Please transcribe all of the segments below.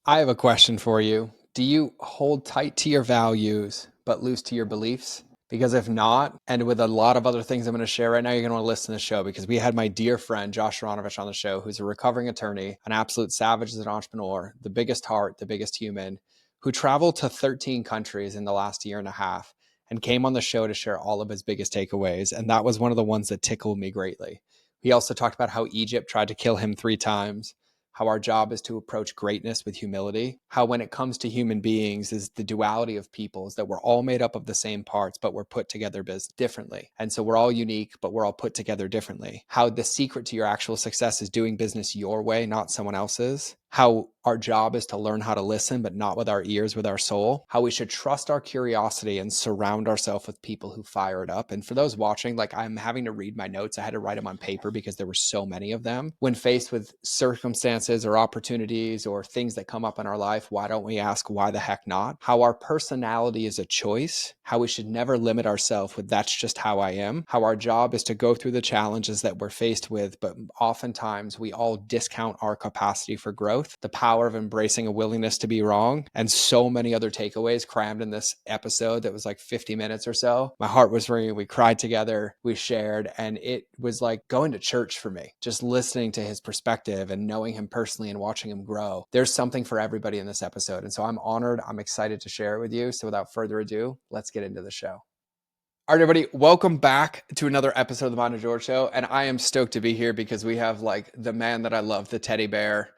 I have a question for you. Do you hold tight to your values but loose to your beliefs? Because if not, and with a lot of other things I'm going to share right now, you're going to want to listen to the show because we had my dear friend Josh Aronovitch on the show, who's a recovering attorney, an absolute savage as an entrepreneur, the biggest heart, the biggest human, who traveled to 13 countries in the last year and a half and came on the show to share all of his biggest takeaways. And that was one of the ones that tickled me greatly. He also talked about how Egypt tried to kill him 3 times, how our job is to approach greatness with humility, how when it comes to human beings is the duality of peoples, that we're all made up of the same parts, but we're put together differently. And so we're all unique, but we're all put together differently. How the secret to your actual success is doing business your way, not someone else's. How our job is to learn how to listen, but not with our ears, with our soul. How we should trust our curiosity and surround ourselves with people who fire it up. And for those watching, like I'm having to read my notes. I had to write them on paper because there were so many of them. When faced with circumstances or opportunities or things that come up in our life, why don't we ask why the heck not? How our personality is a choice. How we should never limit ourselves with that's just how I am. How our job is to go through the challenges that we're faced with, but oftentimes we all discount our capacity for growth. The power of embracing a willingness to be wrong, and so many other takeaways crammed in this episode that was like 50 minutes or so. My heart was ringing. We cried together, we shared, and it was like going to church for me, just listening to his perspective and knowing him personally and watching him grow. There's something for everybody in this episode. And so I'm honored. I'm excited to share it with you. So without further ado, let's get into the show. All right, everybody, welcome back to another episode of the Mind of George Show. And I am stoked to be here because we have like the man that I love, the teddy bear,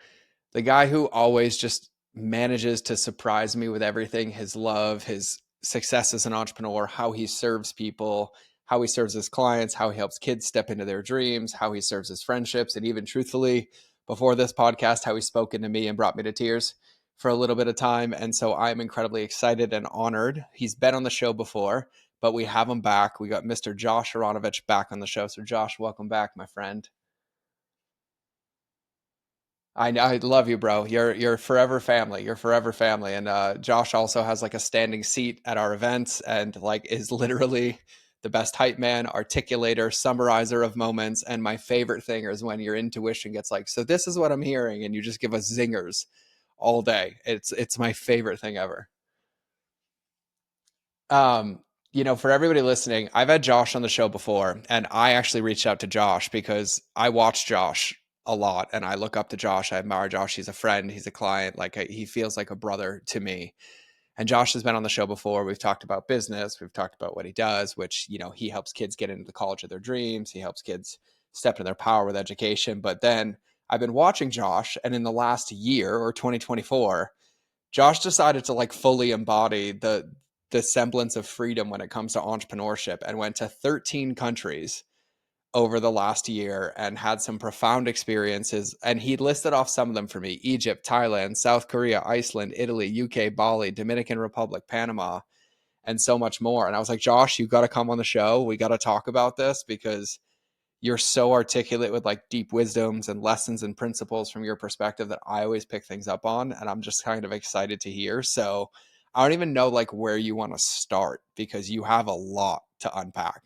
the guy who always just manages to surprise me with everything, his love, his success as an entrepreneur, how he serves people, how he serves his clients, how he helps kids step into their dreams, how he serves his friendships, and even truthfully, before this podcast, how he's spoken to me and brought me to tears for a little bit of time. And so I'm incredibly excited and honored. He's been on the show before, but we have him back. We got Mr. Josh Aronovitch back on the show. So Josh, welcome back, my friend. I love you, bro. You're forever family. You're forever family. And Josh also has like a standing seat at our events and like is literally the best hype man, articulator, summarizer of moments. And my favorite thing is when your intuition gets like, so this is what I'm hearing, and you just give us zingers all day. It's my favorite thing ever. Um, for everybody listening, I've had Josh on the show before, and I actually reached out to Josh because I watch Josh a lot and I look up to Josh. I admire Josh. He's a friend, he's a client. Like he feels like a brother to me. And Josh has been on the show before. We've talked about business, we've talked about what he does, which, he helps kids get into the college of their dreams. He helps kids step into their power with education. But then I've been watching Josh, and in the last year or 2024, Josh decided to like fully embody the semblance of freedom when it comes to entrepreneurship and went to 13 countries over the last year and had some profound experiences. And he listed off some of them for me: Egypt, Thailand, South Korea, Iceland, Italy, UK, Bali, Dominican Republic, Panama, and so much more. And I was like, Josh, you got to come on the show. We got to talk about this because you're so articulate with like deep wisdoms and lessons and principles from your perspective that I always pick things up on. And I'm just kind of excited to hear. So I don't even know like where you want to start because you have a lot to unpack.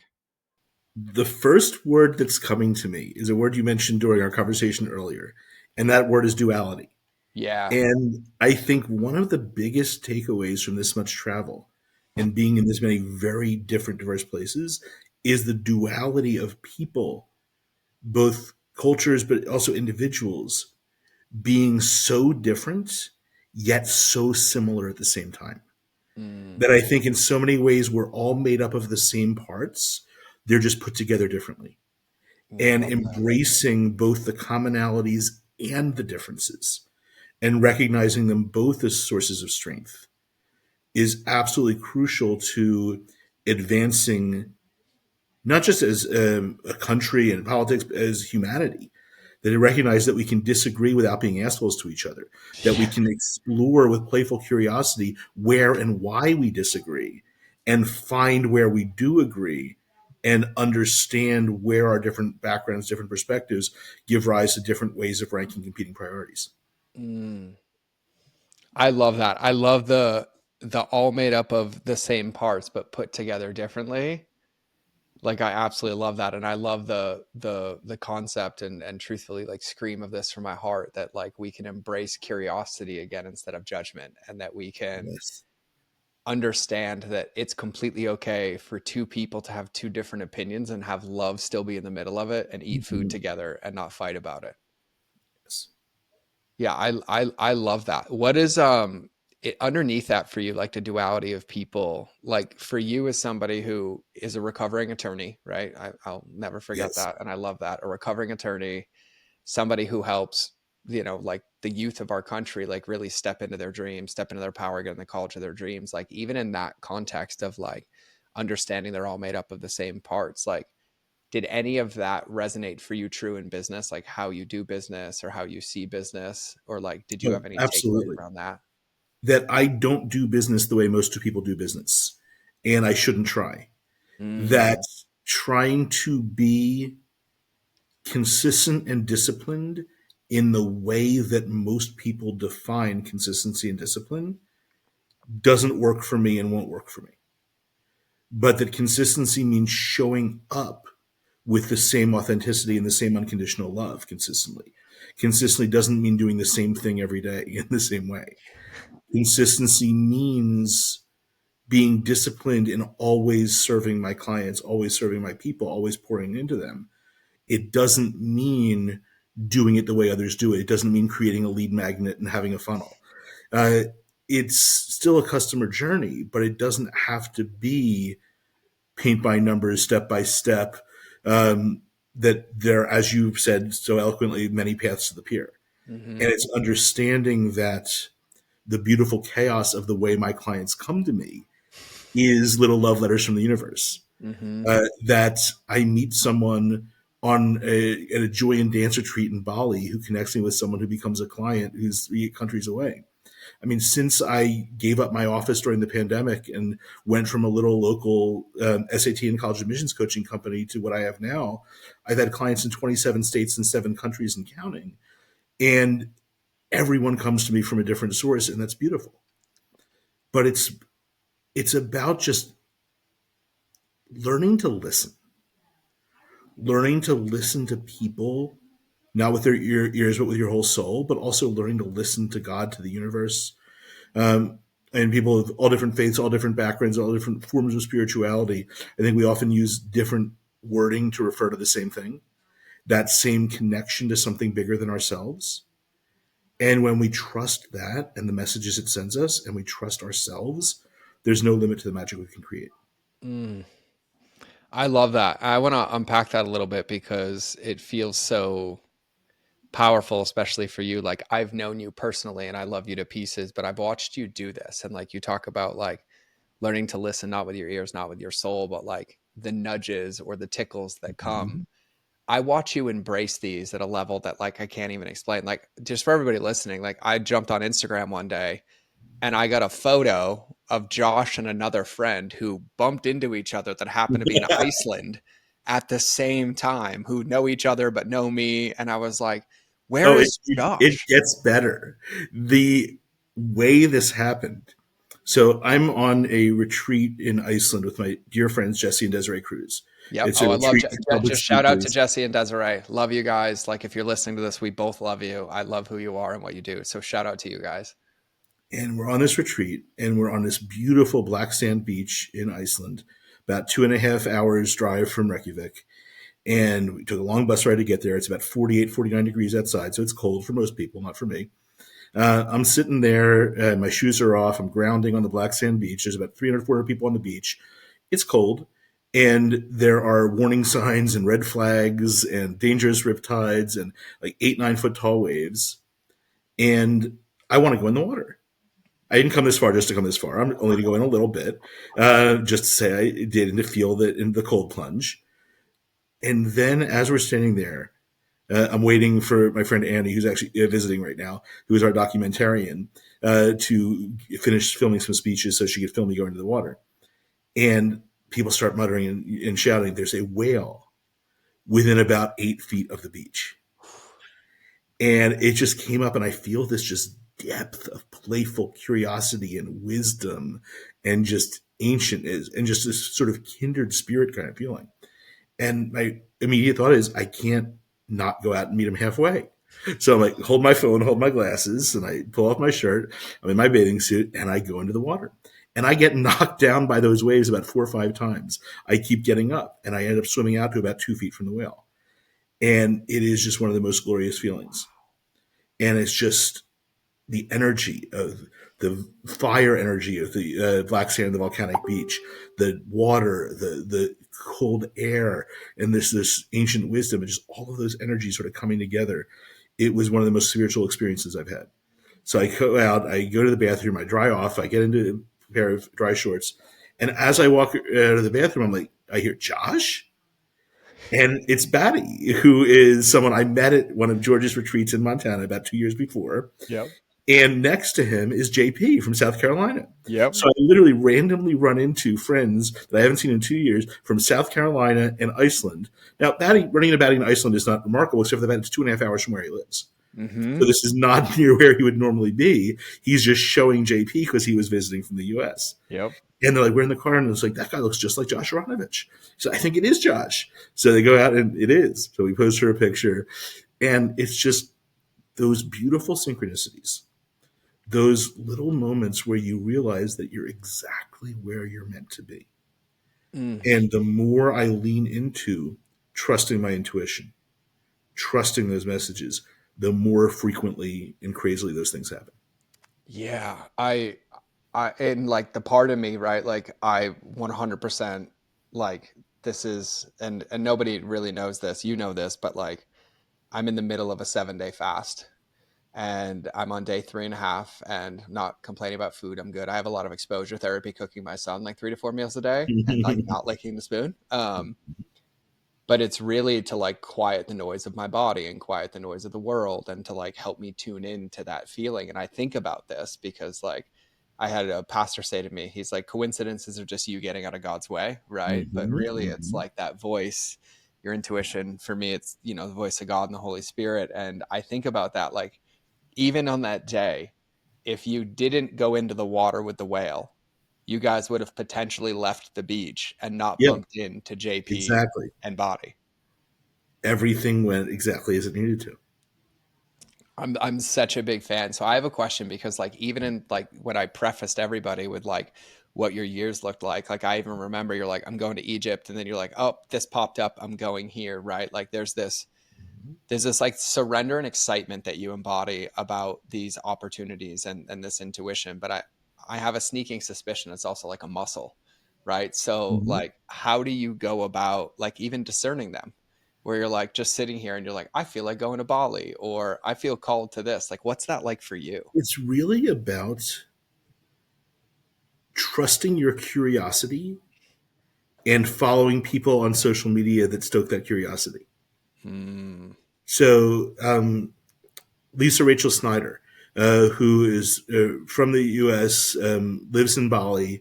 The first word that's coming to me is a word you mentioned during our conversation earlier, and that word is duality. Yeah. And I think one of the biggest takeaways from this much travel and being in this many very different, diverse places is the duality of people, both cultures, but also individuals, being so different, yet so similar at the same time. Mm, That I think in so many ways we're all made up of the same parts, they're just put together differently. And love that. embracing both the commonalities and the differences and recognizing them both as sources of strength is absolutely crucial to advancing not just as a country and politics, but as humanity. That it recognize that we can disagree without being assholes to each other, that we Yeah. can explore with playful curiosity where and why we disagree, and find where we do agree, and understand where our different backgrounds, different perspectives give rise to different ways of ranking competing priorities. Mm, I love that. I love the all made up of the same parts but put together differently. Like I absolutely love that, and I love the concept and truthfully like scream of this from my heart that like we can embrace curiosity again instead of judgment, and that we can Yes. understand that it's completely okay for two people to have two different opinions and have love still be in the middle of it and eat food Mhm. together and not fight about it. Yes. Yeah, I love that. What is underneath that for you, like the duality of people, like for you as somebody who is a recovering attorney, right? I'll never forget Yes. that. And I love that. A recovering attorney, somebody who helps, like the youth of our country, like really step into their dreams, step into their power, get in the college of their dreams. Like even in that context of like understanding they're all made up of the same parts, like did any of that resonate for you true in business, like how you do business or how you see business, or like did you Oh, have any takeaways absolutely. around that? That I don't do business the way most people do business, and I shouldn't try. That Mm, trying to be consistent and disciplined in the way that most people define consistency and discipline doesn't work for me and won't work for me. But that consistency means showing up with the same authenticity and the same unconditional love consistently. Consistently doesn't mean doing the same thing every day in the same way. Consistency means being disciplined in always serving my clients, always serving my people, always pouring into them. It doesn't mean doing it the way others do it. It doesn't mean creating a lead magnet and having a funnel. Uh, it's still a customer journey, but it doesn't have to be paint by numbers, step by step. That there, as you've said so eloquently, many paths to the pier. mm-hmm, And it's understanding that the beautiful chaos of the way my clients come to me is little love letters from the universe. mm-hmm, That I meet someone at a joy and dance retreat in Bali who connects me with someone who becomes a client who's 3 countries away. I mean, since I gave up my office during the pandemic and went from a little local SAT and college admissions coaching company to what I have now, I've had clients in 27 states and 7 countries and counting. And everyone comes to me from a different source, and that's beautiful. But it's about just learning to listen, learning to listen to people, not with their ears, but with your whole soul, but also learning to listen to God, to the universe, um, and people of all different faiths, all different backgrounds, all different forms of spirituality. I think we often use different wording to refer to the same thing, that same connection to something bigger than ourselves. And when we trust that and the messages it sends us, and we trust ourselves, there's no limit to the magic we can create. mm. I love that. I want to unpack that a little bit because it feels so powerful, especially for you. Like I've known you personally and I love you to pieces, but I've watched you do this. And like you talk about like learning to listen, not with your ears, not with your soul, but like the nudges or the tickles that come. Mhm. I watch you embrace these at a level that like I can't even explain. Like just for everybody listening, like I jumped on Instagram one day and I got a photo of Josh and another friend who bumped into each other that happened to be in Iceland at the same time, who know each other but know me. And I was like, where Oh, is it Josh? gets better. The way this happened. So I'm on a retreat in Iceland with my dear friends Jesse and Desiree Cruz. Yep. It's Oh, a I love retreat for public just shout out to speakers, Jesse and Desiree. Love you guys. Like if you're listening to this, we both love you. I love who you are and what you do. So shout out to you guys. and we're on this retreat, and we're on this beautiful black sand beach in Iceland, about 2.5 hours drive from Reykjavik. And we took a long bus ride to get there. It's about 48, 49 degrees outside, so it's cold for most people, not for me. I'm sitting there, my shoes are off. I'm grounding on the black sand beach. There's about 300, 400 people on the beach. It's cold, and there are warning signs and red flags and dangerous riptides and like 8, 9 foot tall waves. And I want to go in the water. I didn't come this far just to come this far. I'm only to go in a little bit, just to say I did and to feel that in the cold plunge. And then as we're standing there, I'm waiting for my friend Andy, who's actually visiting right now, who is our documentarian, to finish filming some speeches so she could film me going into the water. And people start muttering and shouting, "There's a whale within about 8 feet of the beach." And it just came up, and I feel this just depth of playful curiosity and wisdom and just ancient is and just this sort of kindred spirit kind of feeling. And my immediate thought is, I can't not go out and meet him halfway. So I'm like, hold my phone, hold my glasses, and I pull off my shirt. I'm in my bathing suit, and I go into the water. And I get knocked down by those waves about 4 or 5 times. I keep getting up, and I end up swimming out to about 2 feet from the whale. And it is just one of the most glorious feelings. And it's just the energy of the fire energy of the black sand of the volcanic beach, the water, the cold air, and this ancient wisdom, and just all of those energies sort of coming together. It was one of the most spiritual experiences I've had. So I go out, I go to the bathroom, I dry off, I get into a pair of dry shorts, and as I walk out of the bathroom, I'm like, I hear Josh. And it's Batty, who is someone I met at one of George's retreats in Montana about 2 years before. Yep. And next to him is JP from South Carolina. Yep. So I literally randomly run into friends that I haven't seen in 2 years from South Carolina and Iceland. Now, running into Batty in Iceland is not remarkable, except for the fact it's 2.5 hours from where he lives. Mm-hmm. So this is not near where he would normally be. He's just showing JP because he was visiting from the US. Yep. And they're like, we're in the car, and it's like, that guy looks just like Josh Aronovitch. So I think it is Josh. So they go out, and it is. So we post her a picture. And it's just those beautiful synchronicities, those little moments where you realize that you're exactly where you're meant to be. Mm. And the more I lean into trusting my intuition, trusting those messages, the more frequently and crazily those things happen. Yeah, and like the part of me, right? Like I 100% like this is, and nobody really knows this, you know this, but like I'm in the middle of a 7-day fast and I'm on day 3.5 and not complaining about food. I'm good. I have a lot of exposure therapy cooking my son like 3 to 4 meals a day and like not licking the spoon. But it's really to like quiet the noise of my body and quiet the noise of the world and to like help me tune in to that feeling. And I think about this because like I had a pastor say to me, he's like, coincidences are just you getting out of God's way, right? But Mm-hmm, really it's mm-hmm. like that voice, your intuition. For me, it's, you know, the voice of God and the Holy Spirit. And I think about that, like even on that day, if you didn't go into the water with the whale, you guys would have potentially left the beach and not Yeah, bumped into JP exactly. and Body. Everything went exactly as it needed to. I'm such a big fan. So I have a question because like even in like when I prefaced everybody with like what your years looked like I even remember you're like, I'm going to Egypt, and then you're like, oh, this popped up, I'm going here, right? Like there's this like surrender and excitement that you embody about these opportunities and this intuition. But I have a sneaking suspicion it's also like a muscle, right? So Mm-hmm. like how do you go about like even discerning them, where you're like just sitting here and you're like, I feel like going to Bali, or I feel called to this. Like what's that like for you? It's really about trusting your curiosity and following people on social media that stoke that curiosity. Hmm. So Lisa Rachel Snyder, who is from the U.S., lives in Bali.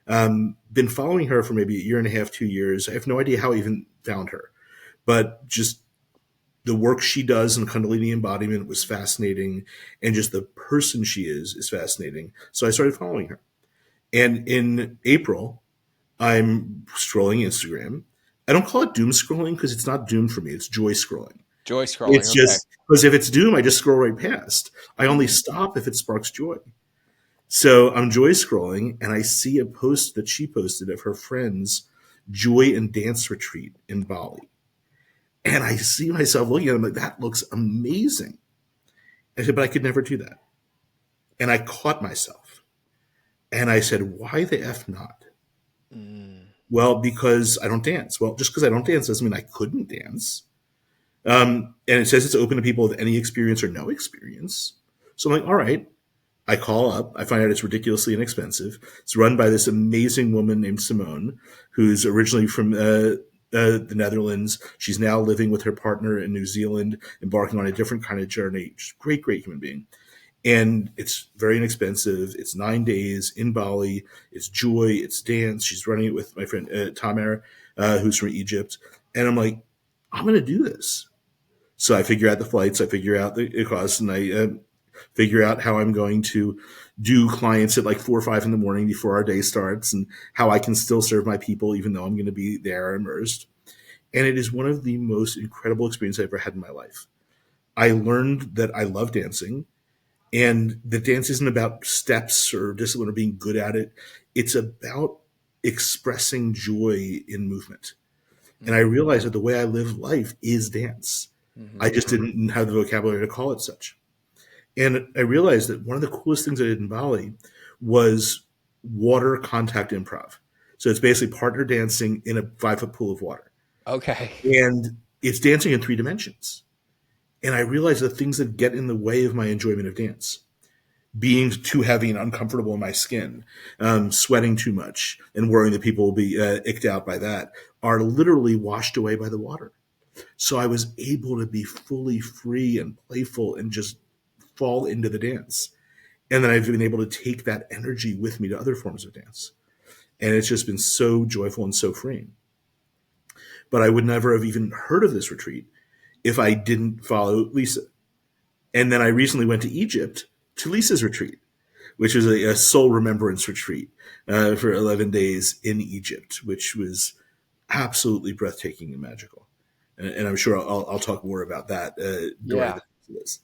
Been following her for maybe a year and a half, 2 years. I have no idea how I even found her, but just the work she does in Kundalini embodiment was fascinating, and just the person she is fascinating. So I started following her. And in April, I'm scrolling Instagram. I don't call it doom scrolling because it's not doom for me. It's joy scrolling. Joy scrolling. It's Okay. just because if it's doom, I just scroll right past. I only Mm. stop if it sparks joy. So I'm joy scrolling, and I see a post that she posted of her friend's joy and dance retreat in Bali. And I see myself looking at it, I'm like, that looks amazing. I said, but I could never do that. And I caught myself. And I said, why the F not? Mm. Well, because I don't dance. Well, just because I don't dance doesn't mean I couldn't dance. And it says it's open to people with any experience or no experience. So I'm like, all right. I call up. I find out it's ridiculously inexpensive. It's run by this amazing woman named Simone, who's originally from the Netherlands. She's now living with her partner in New Zealand, embarking on a different kind of journey. She's a great, great human being. And it's very inexpensive. It's 9 days in Bali. It's joy. It's dance. She's running it with my friend Tamer, who's from Egypt. And I'm like, I'm going to do this. So I figure out the flights. I figure out the costs, and I figure out how I'm going to do clients at like 4 or 5 in the morning before our day starts, and how I can still serve my people even though I'm going to be there immersed. And it is one of the most incredible experiences I've ever had in my life. I learned that I love dancing, and the dance isn't about steps or discipline or being good at it. It's about expressing joy in movement. And I Mm-hmm. realized that the way I live life is dance. I Mm-hmm. just didn't have the vocabulary to call it such. And I realized that one of the coolest things I did in Bali was water contact improv. So it's basically partner dancing in a 5 foot pool of water. Okay. And it's dancing in 3 dimensions. And I realized the things that get in the way of my enjoyment of dance, being too heavy and uncomfortable in my skin, sweating too much, and worrying that people will be icked out by that, are literally washed away by the water. So I was able to be fully free and playful and just fall into the dance. And then I've been able to take that energy with me to other forms of dance. And it's just been so joyful and so freeing. But I would never have even heard of this retreat if I didn't follow Lisa. And then I recently went to Egypt to Lisa's retreat, which was a soul remembrance retreat for 11 days in Egypt, which was absolutely breathtaking and magical. And I'm sure I'll talk more about that during Yeah. this.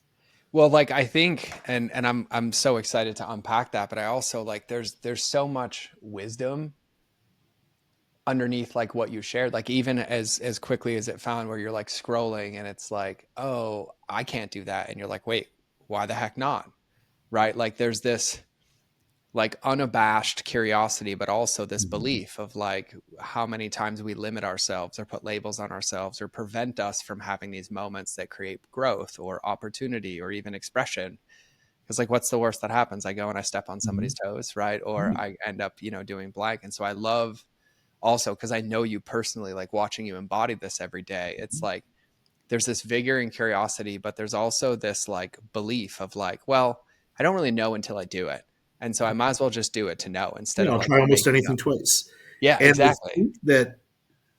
Well, like I think, and I'm so excited to unpack that, but I also like there's so much wisdom underneath like what you shared, like even as quickly as it found where you're like scrolling and it's like, oh, I can't do that, and you're like, wait, why the heck not? Right? Like there's this like unabashed curiosity, but also this Mhm. belief of like how many times we limit ourselves or put labels on ourselves or prevent us from having these moments that create growth or opportunity or even expression. Because like what's the worst that happens? I go and I step on somebody's Mhm. toes, right? Or Right. I end up, doing blank. And so I love also, because I know you personally, like watching you embody this every day, it's like there's this vigor and curiosity, but there's also this like belief of like, well, I don't really know until I do it. And so I might as well just do it to know instead Yeah, of I'll like try almost making up. anything twice. Yeah, And I exactly. think that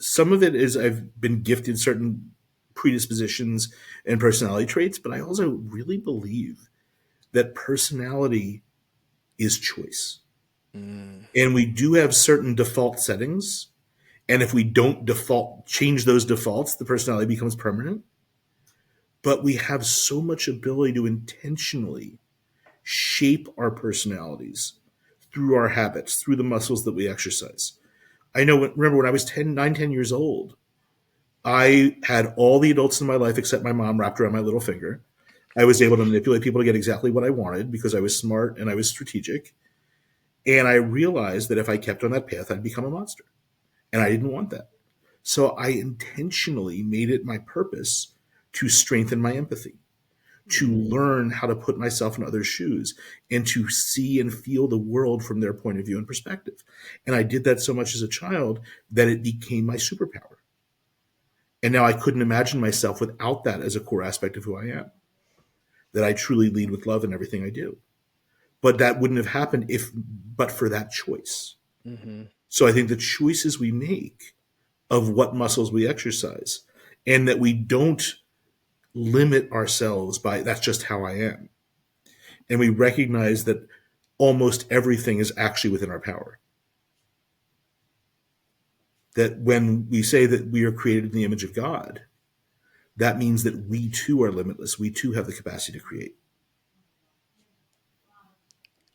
some of it is I've been gifted certain predispositions and personality traits, but I also really believe that personality is choice. Mm, And we do have certain default settings. And if we don't default change those defaults, the personality becomes permanent. But we have so much ability to intentionally shape our personalities through our habits, through the muscles that we exercise. I know, remember when I was 10 years old, I had all the adults in my life except my mom wrapped around my little finger. I was able to manipulate people to get exactly what I wanted because I was smart and I was strategic. And I realized that if I kept on that path, I'd become a monster. And I didn't want that. So I intentionally made it my purpose to strengthen my empathy, to mm, learn how to put myself in others' shoes, and to see and feel the world from their point of view and perspective. And I did that so much as a child that it became my superpower. And now I couldn't imagine myself without that as a core aspect of who I am, that I truly lead with love in everything I do. But that wouldn't have happened if but for that choice. mm-hmm. So I think the choices we make of what muscles we exercise and that we don't limit ourselves by that's just how I am. And we recognize that almost everything is actually within our power. That when we say that we are created in the image of God, that means that we too are limitless. We too have the capacity to create.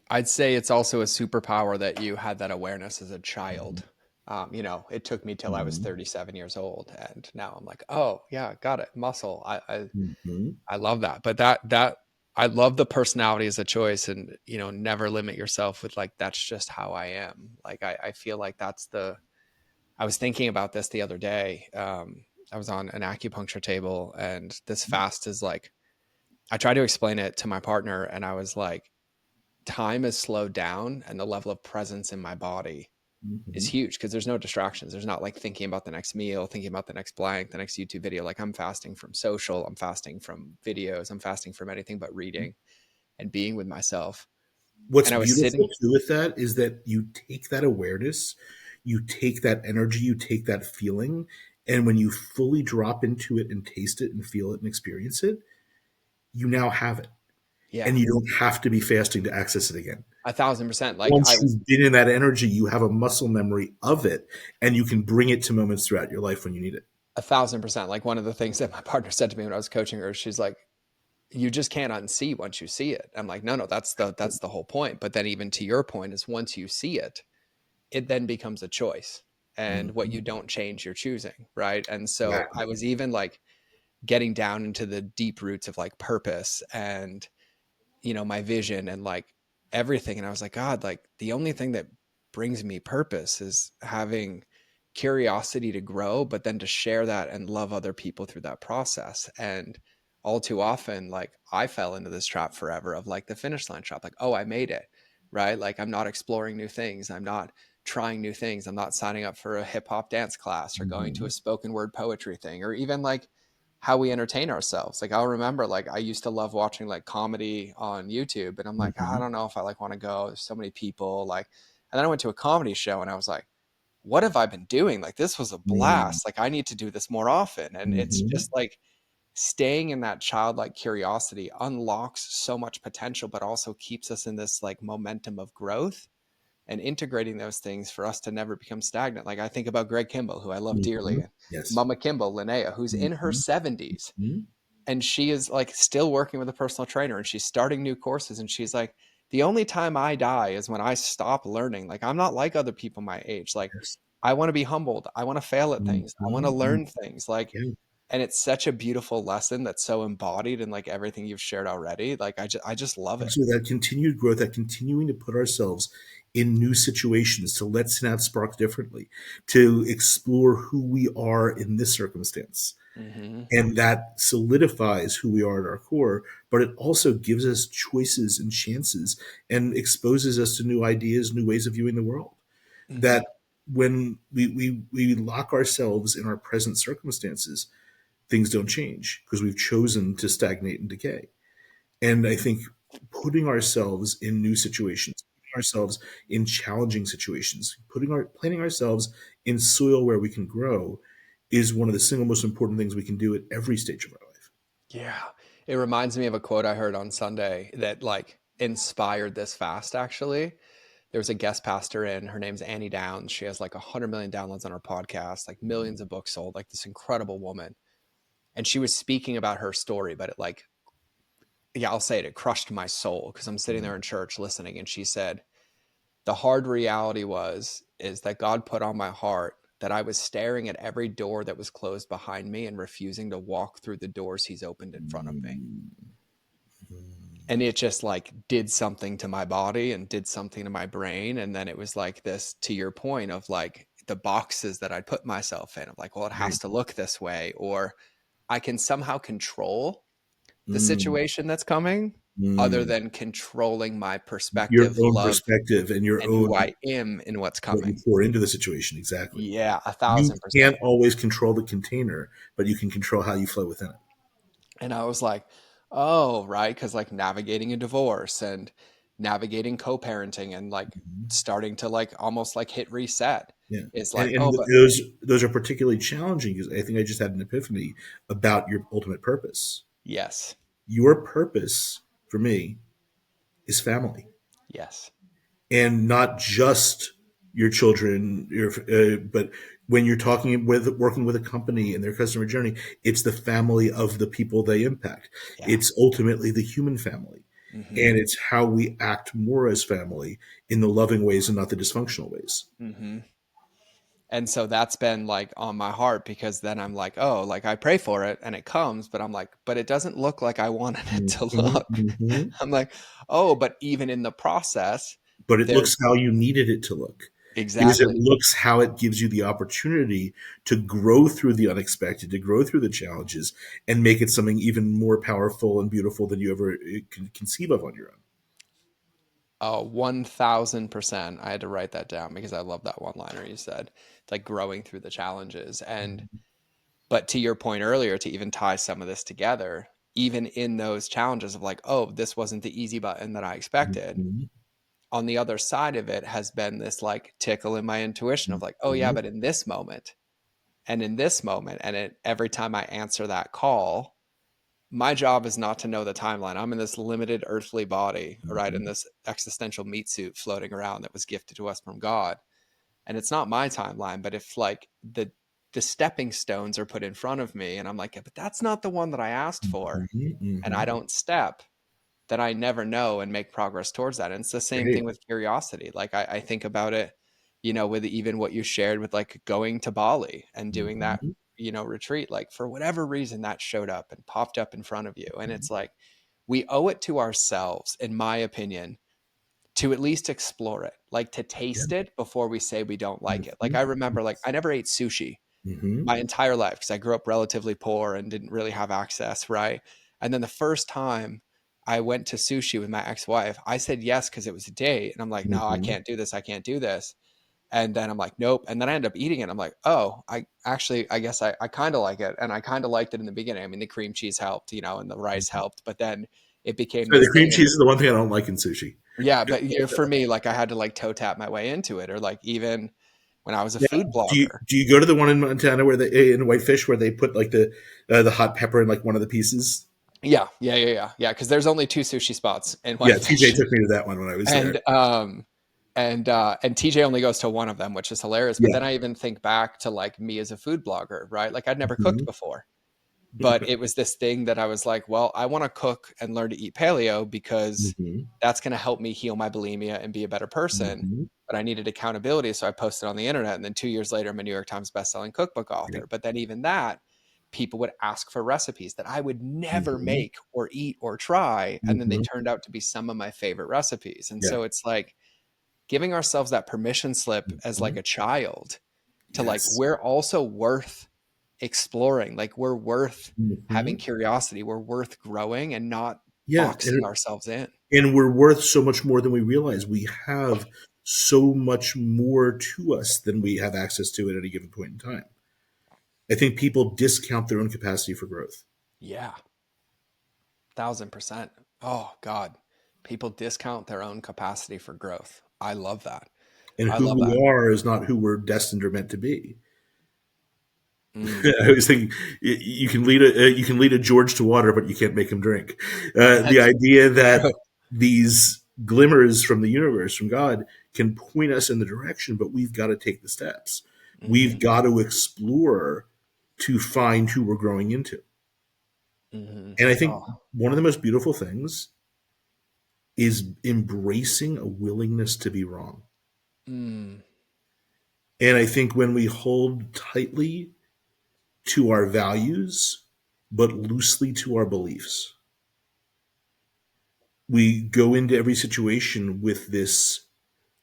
I'd say it's also a superpower that you had that awareness as a child. It took me till I was Mhm. 37 years old, and now I'm like, oh yeah, got it, muscle. Mhm. I love that. But that I love the personality as a choice, and never limit yourself with like that's just how I am. Like I feel like that's the. I was thinking about this the other day. I was on an acupuncture table, and this fast is like I tried to explain it to my partner, and I was like, time is slowed down, and the level of presence in my body is Mhm. huge because there's no distractions. There's not like thinking about the next meal, thinking about the next blank, the next YouTube video. Like I'm fasting from social, I'm fasting from videos, I'm fasting from anything but reading and being with myself. What's And I was beautiful sitting, too with that is that you take that awareness, you take that energy, you take that feeling, and when you fully drop into it and taste it and feel it and experience it, you now have it. yeah, And you don't have to be fasting to access it again. 1,000%. Like Once I was, you've been in that energy, you have a muscle memory of it and you can bring it to moments throughout your life when you need it. 1,000%. Like one of the things that my partner said to me when I was coaching her, she's like, you just can't unsee once you see it. I'm like, no, that's the whole point. But then even to your point is once you see it, it then becomes a choice. And what Mhm. you don't change, you're choosing. Right. And so I Exactly. was even like getting down into the deep roots of like purpose and my vision and like everything. And I was like, God, like the only thing that brings me purpose is having curiosity to grow, but then to share that and love other people through that process. And all too often, like I fell into this trap forever of like the finish line trap, like, oh, I made it, right? Like I'm not exploring new things. I'm not trying new things. I'm not signing up for a hip hop dance class or going to a Mhm. spoken word poetry thing or even like how we entertain ourselves. Like I'll remember like I used to love watching like comedy on YouTube and I'm like, "Ah, I Mhm. don't know if I like want to go. There's so many people like and then I went to a comedy show and I was like, what have I been doing? Like this was a Mhm. blast. Like I need to do this more often. And it's Mhm. just like staying in that childlike curiosity unlocks so much potential, but also keeps us in this like momentum of growth and integrating those things for us to never become stagnant. Like I think about Greg Kimball, who I love dearly, Mhm. and Yes. Mama Kimball, Linnea, who's in her Mhm. 70s Mhm. and she is like still working with a personal trainer and she's starting new courses. And she's like, the only time I die is when I stop learning. Like, I'm not like other people my age. Like, Yes. I want to be humbled. I want to fail at things. I want to Mhm. Mhm. learn things. Like, Yeah. and it's such a beautiful lesson that's so embodied in like everything you've shared already. Like, I just love it. Absolutely. That continued growth, that continuing to put ourselves in new situations, to let synapse spark differently, to explore who we are in this circumstance. Hmm. And that solidifies who we are at our core, but it also gives us choices and chances and exposes us to new ideas, new ways of viewing the world. Hmm. That when we lock ourselves in our present circumstances, things don't change because we've chosen to stagnate and decay. And I think putting ourselves in new situations, putting ourselves in challenging situations, planting ourselves in soil where we can grow is one of the single most important things we can do at every stage of our life. Yeah. It reminds me of a quote I heard on Sunday that like inspired this fast actually. There was a guest pastor in, her name's Annie Downs. She has like 100 million downloads on her podcast, like millions of books sold, like this incredible woman. And she was speaking about her story, but it like, yeah, I'll say it, it crushed my soul because I'm sitting there in church listening. And she said, the hard reality is that God put on my heart that I was staring at every door that was closed behind me and refusing to walk through the doors he's opened in front of me. And it just like did something to my body and did something to my brain. And then it was like this, to your point of like the boxes that I put myself in of like, well, it has Right. to look this way, or I can somehow control the Mm, situation that's coming other mm. than controlling my Your perspective, own love, perspective and your and own who I am in what's what you coming. pour into the situation. Exactly. Yeah, a You thousand percent. can't always control the container, but you can control how you flow within it. And I was like, oh, right. Cause like navigating a divorce and navigating co parenting and like Mhm. starting to like almost like hit reset Yeah. is And, like, and oh, but those are particularly challenging because I think I just had an epiphany about your ultimate purpose. yes, Your purpose for me is family, yes, and not just your children, but when you're talking with working with a company and their customer journey, it's the family of the people they impact. yeah. It's ultimately the human family, Mm-hmm. and it's how we act more as family in the loving ways and not the dysfunctional ways. Mm-hmm. And so that's been like on my heart because then I'm like, oh, like I pray for it and it comes, but I'm like, but it doesn't look like I wanted it to Mhm, look. mhm. I'm like, oh, but even in the process, But it there's looks how you needed it to look, because it exactly. looks how it gives you the opportunity to grow through the unexpected, to grow through the challenges, and make it something even more powerful and beautiful than you ever could conceive of on your own. Oh, 1000%. I had to write that down because I love that one liner you said. It's like growing through the challenges. And, but to your point earlier, to even tie some of this together, even in those challenges of like, oh, this wasn't the easy button that I expected. Mhm, On the other side of it has been this like tickle in my intuition of like, oh, yeah, mhm, but in this moment and in this moment, and every time I answer that call, my job is not to know the timeline. I'm in this limited earthly body, right? In mhm, this existential meat suit floating around that was gifted to us from God. And it's not my timeline, but if like the stepping stones are put in front of me, and I'm like, "Yeah, but that's not the one that I asked for," Mhm, and I mhm. don't step, then I never know and make progress towards that. And it's the same Right. thing with curiosity. Like I think about it, with even what you shared with like going to Bali and doing that, Mhm, retreat. Like for whatever reason that showed up and popped up in front of you. And it's like we owe it to ourselves, in my opinion, to at least explore it, like to yeah. taste it before we say we don't like it. Like Mhm. I remember, like I never ate sushi Mhm. my entire life because I grew up relatively poor and didn't really have access, right? And then the first time I went to sushi with my ex-wife, I said yes because it was a date. And I'm like, no, I Mhm. can't do this. I can't do this. And then I'm like, nope. And then I end up eating it. I'm like, oh, I guess I kind of like it. And I kind of liked it in the beginning. I mean, the cream cheese helped, and the rice helped. But then it became So the this cream thing. And cheese is the one thing I don't like in sushi. yeah, but for me, like I had to like toe tap my way into it. Or like even when I was a Now, food do you blogger. do you go to the one in Montana where they in Whitefish where they put like the hot pepper in like one of the pieces? Yeah. Because there's only two sushi spots in Yeah, TJ Whitefish, took me to that one when I was there. and TJ only goes to one of them, which is hilarious. But Yeah. then I even think back to like me as a food blogger, right? Like I'd never cooked Mhm. before, but it was this thing that I was like, well, I want to cook and learn to eat paleo because Mhm. that's going to help me heal my bulimia and be a better person. Mhm. But I needed accountability, so I posted on the internet, and then 2 years later, I'm a New York Times bestselling cookbook Right. author. But then even that, people would ask for recipes that I would never Mhm. make or eat or try, and then they Mhm. turned out to be some of my favorite recipes. And Yeah. so it's like giving ourselves that permission slip as like Mhm. a child to like Yes. we're also worth exploring, like we're worth having Mhm. curiosity, we're worth growing and not Yeah, boxing ourselves in. and we're worth so much more than we realize. We have so much more to us than we have access to at any given point in time. I think people discount their own capacity for growth. Yeah, 1,000%. Oh God, people discount their own capacity for growth. I love that. And I who love that. we are is not who we're destined or meant to be. Mm. I always think you can lead a George to water, but you can't make him drink. The That's idea true. that these glimmers from the universe, from God, can point us in the direction, but we've got to take the steps. We've Hmm. got to explore to find who we're growing into. Hmm. And I think Oh. one of the most beautiful things is embracing a willingness to be wrong. Mm. And I think when we hold tightly to our values, but loosely to our beliefs, we go into every situation with this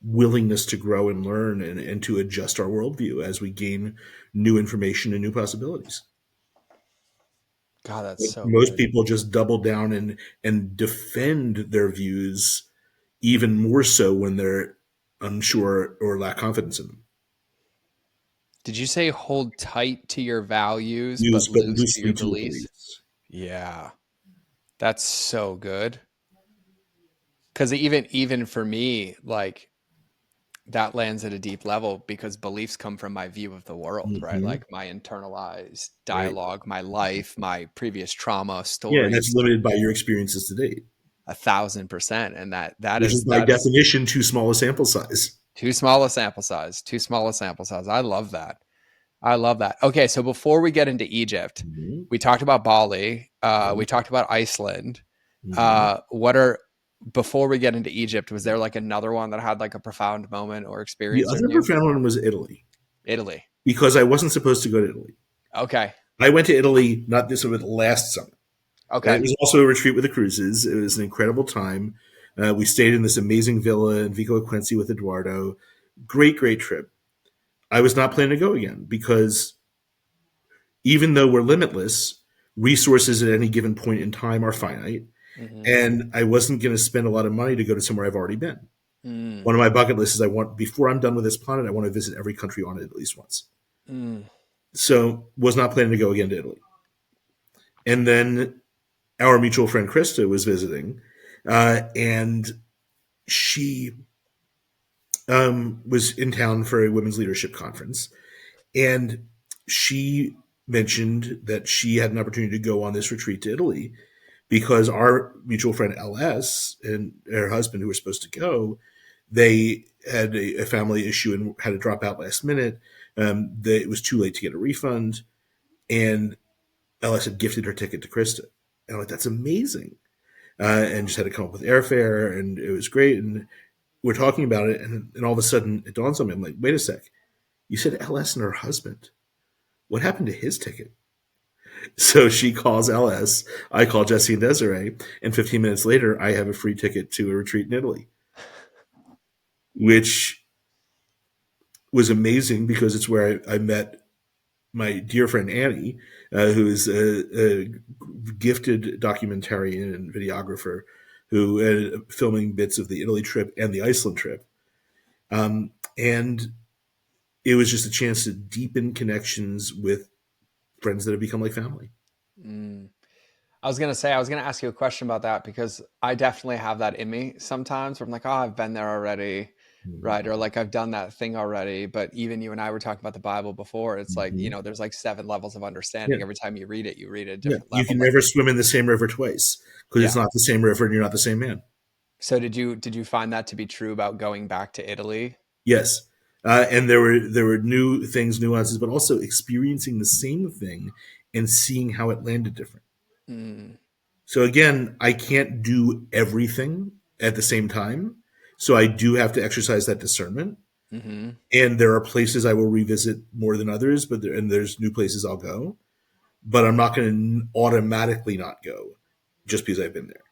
willingness to grow and learn and to adjust our worldview as we gain new information and new possibilities. God, that's But so most good. people just double down and defend their views even more so when they're unsure or lack confidence in them. Did you say hold tight to your values but Views, but loose to loosely your to your beliefs? beliefs. Yeah, that's so good. Because even for me, like that lands at a deep level because beliefs come from my view of the world, right? Hmm. Like my internalized Right. dialogue, my life, my previous trauma, Yeah, and that's stories, limited by your experiences to date, 1,000%. And that which is is by that is definition too small a sample size. too small a sample size. Too small a sample size. I love that. I love that. Okay, so before we get into Egypt, Hmm. we talked about Bali. We Right. talked about Iceland. Hmm. What are before we get into Egypt? Was there like another one that had like a profound moment or The experience with other you? profound one was Italy Italy. because I wasn't supposed to go to Italy. Okay. I went to Italy not this summer, but last summer. And it Okay. was also a retreat with the cruises. It was an incredible time. We stayed in this amazing villa in Vico Equense with Eduardo. Great, great trip. I was not planning to go again because even though we're limitless, resources at any given point in time are finite. Mm-hmm. And I wasn't going to spend a lot of money to go to somewhere I've already been. Mm, One of my bucket lists is before I'm done with this planet, I want to visit every country on it at least once. mm, So was not planning to go again to Italy. And then our mutual friend Krista was visiting, and she was in town for a women's leadership conference, and she mentioned that she had an opportunity to go on this retreat to Italy because our mutual friend LS and her husband, who were supposed to go, they had a family issue and had to drop out last minute. It was too late to get a refund, and LS had gifted her ticket to Krista. And I'm like, that's amazing. And just had to come up with airfare, and it was great. And we're talking about it, and all of a sudden it dawns on me. I'm like, wait a sec. You said LS and her husband. What happened to his ticket? So she calls LS. I call Jesse and Desiree. And 15 minutes later, I have a free ticket to a retreat in Italy, which was amazing because it's where I met my dear friend Annie, who is a gifted documentarian and videographer who filming bits of the Italy trip and the Iceland trip. And it was just a chance to deepen connections with friends that have become like family. Mm. I was gonna say, I was gonna ask you a question about that because I definitely have that in me sometimes where I'm like, oh, I've been there already, right? Mm-hmm. Or like I've done that thing already. But even you and I were talking about the Bible before. It's like, Mm-hmm. there's like 7 levels of Yeah. understanding. Every time you read it at a Yeah. different You level. can Like, never swim in the same river twice because it's yeah. not the same river and you're not the same man. So did you find that to be true about going back to Italy? Yes. And there were new things, nuances, but also experiencing the same thing and seeing how it landed different. Mm, So again, I can't do everything at the same time. So I do have to exercise that discernment. hmm. And there are places I will revisit more than others, and there's new places I'll go. But I'm not going to automatically not go just because I've been there.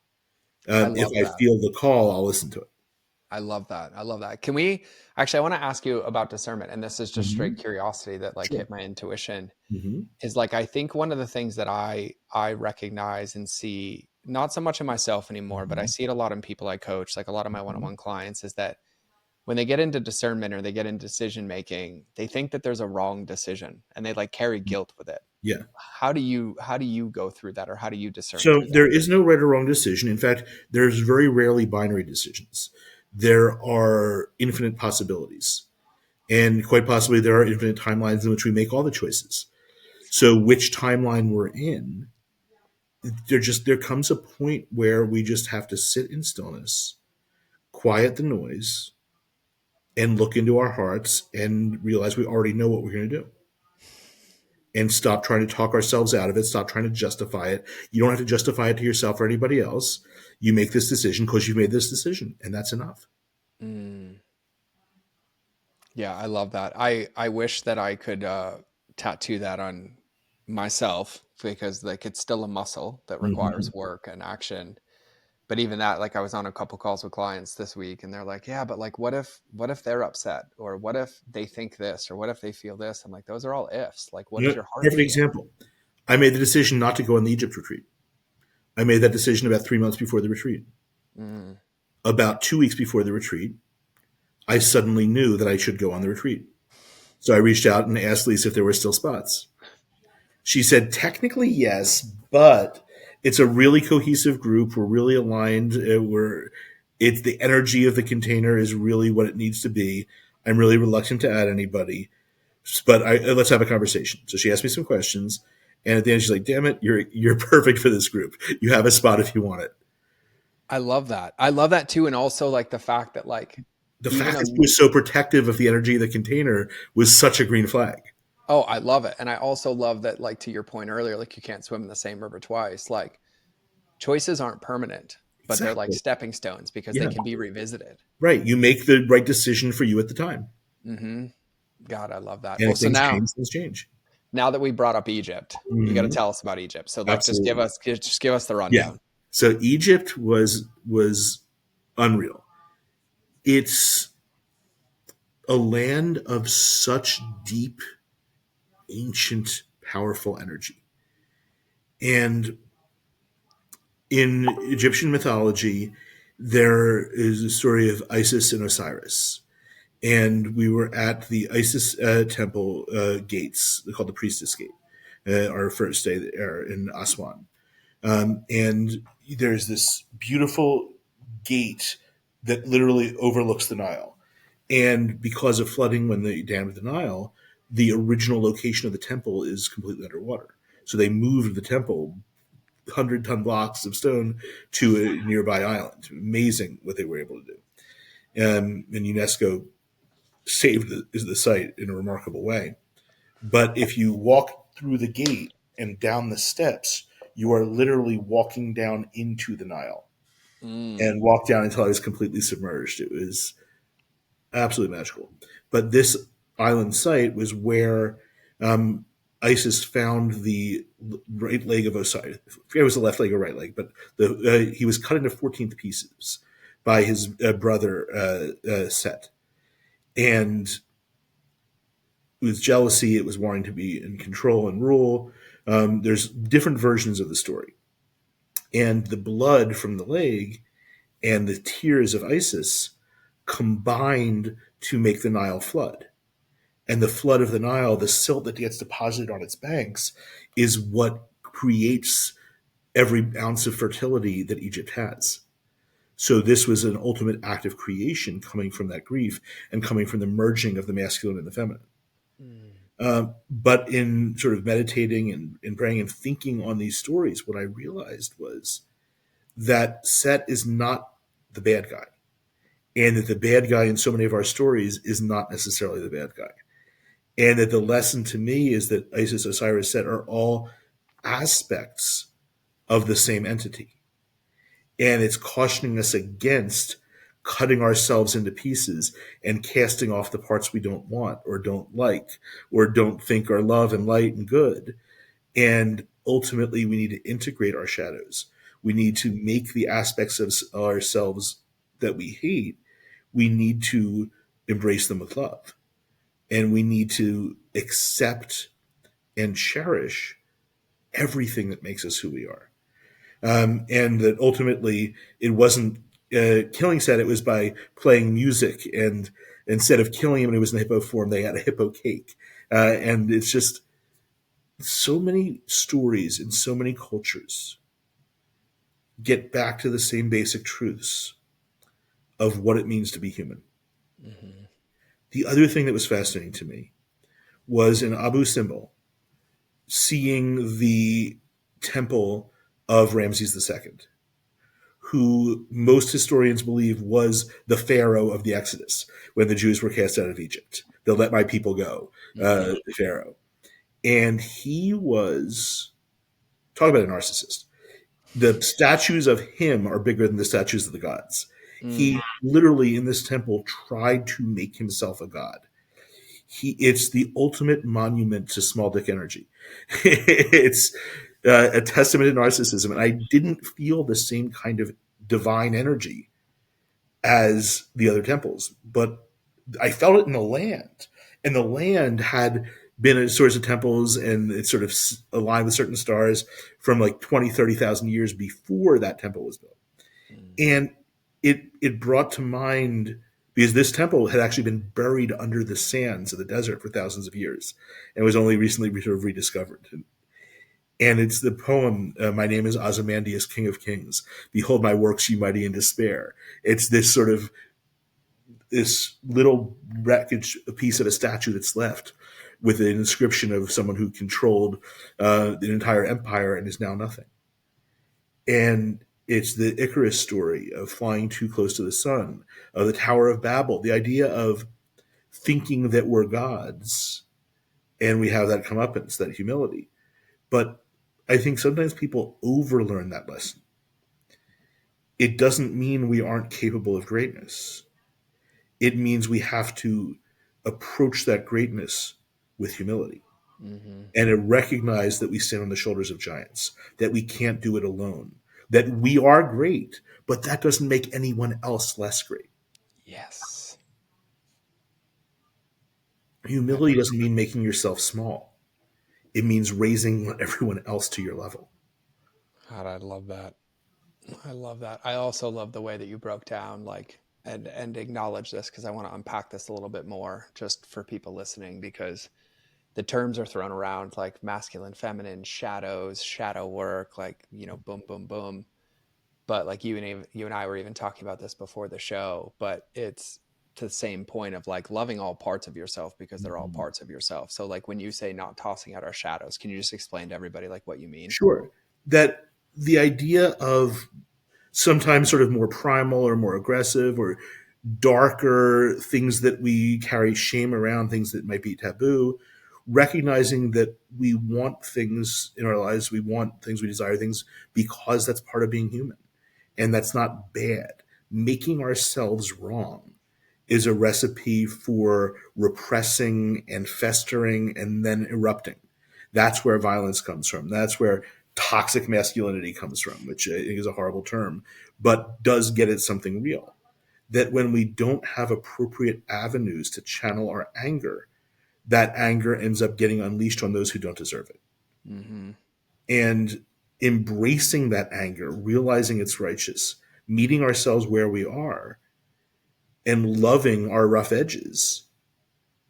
I If love I that. feel the call, I'll listen to it. I love that. I love that. Can we actually, I want to ask you about discernment, and this is just straight Mm-hmm. curiosity that like Sure. hit my intuition. Mm-hmm. Is like I think one of the things that I recognize and see not so much in myself anymore, but I Mm-hmm. see it a lot in people I coach, like a lot of my Mm-hmm. one-on-one clients, is that when they get into discernment or they get into decision making, they think that there's a wrong decision and they like carry guilt with it. Yeah. How do you go through that or how do you discern So through that? there is no right or wrong decision. In fact, there's very rarely binary decisions. There are infinite possibilities. And quite possibly there are infinite timelines in which we make all the choices. So which timeline we're in, there comes a point where we just have to sit in stillness, quiet the noise, and look into our hearts and realize we already know what we're going to do. And stop trying to talk ourselves out of it. Stop trying to justify it. You don't have to justify it to yourself or anybody else. You make this decision because you've made this decision, and that's enough. Mm, yeah, I love that. I wish that I could tattoo that on myself because like it's still a muscle that requires Mm-hmm. work and action. But even that, like I was on a couple calls with clients this week and they're like, yeah, but like what if they're upset or what if they think this or what if they feel this? I'm like, those are all ifs. Like what You does know, your heart perfect feel? example. I made the decision not to go on the Egypt retreat. I made that decision about 3 months before the retreat. Mm, About 2 weeks before the retreat, I suddenly knew that I should go on the retreat. So I reached out and asked Lisa if there were still spots. She said, technically, yes, but it's a really cohesive group. We're really aligned. It's the energy of the container is really what it needs to be. I'm really reluctant to add anybody, but let's have a conversation. So she asked me some questions, and at the end, she's like, "Damn it, you're perfect for this group. You have a spot if you want it." I love that. I love that too. And also like the fact that like The even fact a that she was so protective of the energy of the container was such a green flag. oh, I love it. And I also love that like to your point earlier, like you can't swim in the same river twice. Like choices aren't permanent, but they're like Exactly. stepping stones because they Yeah. can be revisited. Right. You make the right decision for you at the time. Hmm. God, I love that. And Well, if so things now, change, things change. now that we brought up Egypt, you got to Hmm. tell us about Egypt. So like, Absolutely. just give us the Yeah. rundown. So Egypt was unreal. It's a land of such deep, ancient, powerful energy. And in Egyptian mythology, there is a story of Isis and Osiris. And we were at the Isis temple gates, called the Priestess Gate, our first day there in Aswan. And there's this beautiful gate that literally overlooks the Nile. And because of flooding when they dammed the Nile, the original location of the temple is completely underwater. So they moved the temple 100-ton blocks of stone to a nearby island. Amazing what they were able to do. And UNESCO saved the site in a remarkable way. But if you walk through the gate and down the steps, you are literally walking down into the Nile Mm. and walk down until I was completely submerged. It was absolutely magical. But this island site was where um, Isis found the right leg of Osiris. It was the left leg or right leg, but he was cut into 14 pieces by his brother Set. And it was jealousy, it was wanting to be in control and rule. There's different versions of the story. And the blood from the leg and the tears of Isis combined to make the Nile flood. And the flood of the Nile, the silt that gets deposited on its banks, is what creates every ounce of fertility that Egypt has. So this was an ultimate act of creation coming from that grief and coming from the merging of the masculine and the feminine. Mm. But in sort of meditating and praying and thinking on these stories, what I realized was that Set is not the bad guy, and that the bad guy in so many of our stories is not necessarily the bad guy. And that the lesson to me is that Isis, Osiris, Set are all aspects of the same entity. And it's cautioning us against cutting ourselves into pieces and casting off the parts we don't want or don't like or don't think are love and light and good. And ultimately, we need to integrate our shadows. We need to make the aspects of ourselves that we hate, we need to embrace them with love. And we need to accept and cherish everything that makes us who we are. And that ultimately it wasn't killing Set, it was by playing music. And instead of killing him when he was in hippo form, they had a hippo cake. And it's just so many stories in so many cultures get back to the same basic truths of what it means to be human. Mm-hmm. The other thing that was fascinating to me was in Abu Simbel, seeing the temple of Ramses II, who most historians believe was the pharaoh of the Exodus when the Jews were cast out of Egypt. They'll let my people go, Mm-hmm. the pharaoh. And he was, talk about a narcissist. The statues of him are bigger than the statues of the gods. He Mm. literally in this temple tried to make himself a god. It's the ultimate monument to small dick energy. It's a testament to narcissism, and I didn't feel the same kind of divine energy as the other temples, but I felt it in the land, and the land had been a source of temples, and it's sort of aligned with certain stars from like 20, 30,000 years before that temple was built. Mm. And it brought to mind, because this temple had actually been buried under the sands of the desert for thousands of years and was only recently sort of rediscovered. And it's the poem, My Name is Ozymandias, King of Kings. Behold my works, ye mighty in despair. It's this sort of this little wreckage, a piece of a statue that's left with an inscription of someone who controlled the entire empire and is now nothing. And it's the Icarus story of flying too close to the sun, of the Tower of Babel, the idea of thinking that we're gods and we have that comeuppance, that humility. But I think sometimes people overlearn that lesson. It doesn't mean we aren't capable of greatness. It means we have to approach that greatness with humility Mm-hmm. and to recognize that we stand on the shoulders of giants, that we can't do it alone, that we are great, but that doesn't make anyone else less great. Yes. I, Humility doesn't mean making yourself small. It means raising everyone else to your level. God, I love that. I love that. I also love the way that you broke down like and acknowledge this because I want to unpack this a little bit more just for people listening because the terms are thrown around like masculine, feminine, shadows, shadow work, like, boom, boom, boom. But like you and I were even talking about this before the show, but it's to the same point of like loving all parts of yourself because they're all parts of yourself. So like when you say not tossing out our shadows, can you just explain to everybody like what you mean? Sure. That the idea of sometimes sort of more primal or more aggressive or darker things that we carry shame around, things that might be taboo, recognizing that we want things in our lives, we want things, we desire things because that's part of being human. And that's not bad. Making ourselves wrong is a recipe for repressing and festering and then erupting. That's where violence comes from. That's where toxic masculinity comes from, which I think is a horrible term, but does get at something real. That when we don't have appropriate avenues to channel our anger, that anger ends up getting unleashed on those who don't deserve it. Mm-hmm. And embracing that anger, realizing it's righteous, meeting ourselves where we are, and loving our rough edges